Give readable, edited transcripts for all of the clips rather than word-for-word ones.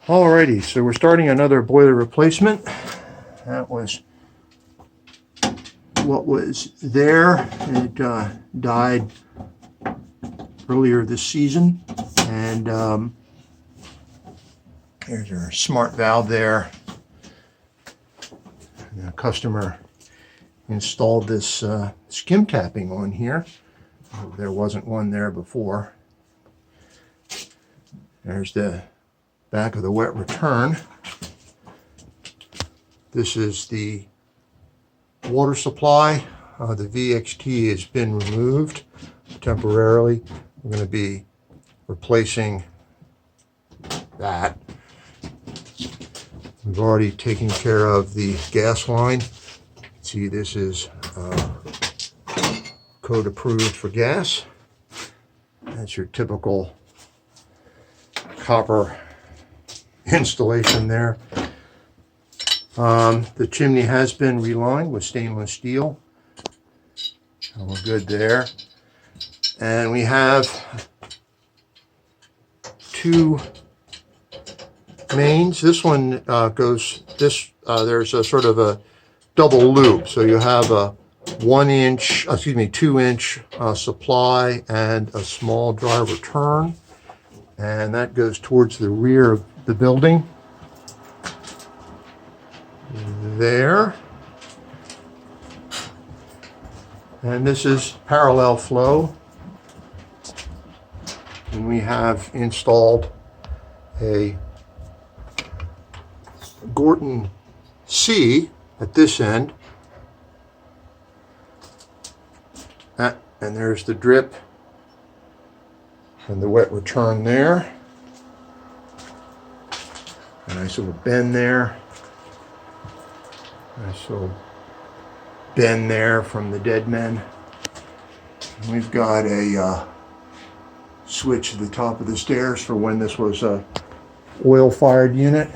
Alrighty, so we're starting another boiler replacement. That was what was there. It died earlier this season, and there's our smart valve there. The customer installed this skim capping on here. There wasn't one there before. There's the back of the wet return. This is the water supply. The VXT has been removed temporarily. We're going to be replacing that. We've already taken care of the gas line. See, this is code approved for gas. That's your typical copper installation there. The chimney has been relined with stainless steel. So we're good there. And we have two mains. This one goes, there's a sort of a double loop. So you have a 2-inch supply and a small dry return. And that goes towards the rear of the building. There. And this is parallel flow. And we have installed a Gorton C at this end. And there's the drip and the wet return there. A nice little bend there. Nice little bend there from the dead men. And we've got a switch at the top of the stairs for when this was a oil-fired unit.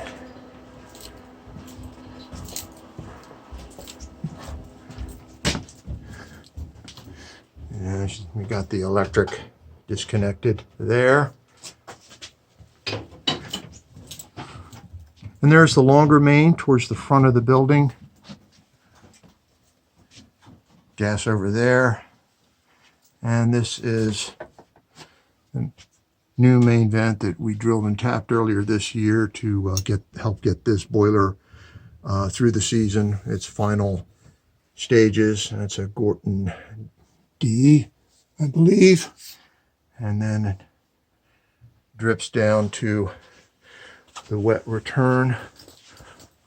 And we got the electric disconnected there. And there's the longer main towards the front of the building. Gas over there. And this is a new main vent that we drilled and tapped earlier this year to help get this boiler through the season, its final stages. And it's a Gorton D, I believe. And then it drips down to the wet return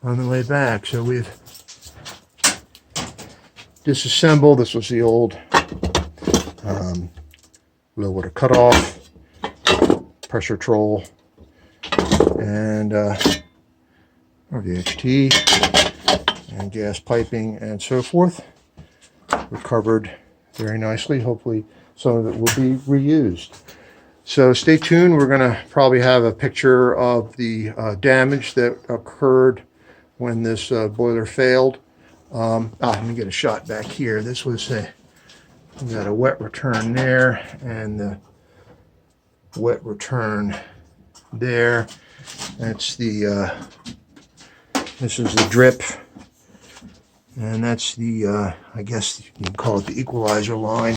on the way back. So we've disassembled. This was the old low water cutoff, pressure troll, and VXT, and gas piping, and so forth. Recovered very nicely. Hopefully some of it will be reused. So stay tuned. We're going to probably have a picture of the damage that occurred when this boiler failed. Let me get a shot back here. This was we got a wet return there, and the wet return there. That's the this is the drip, and that's the I guess you can call it the equalizer line.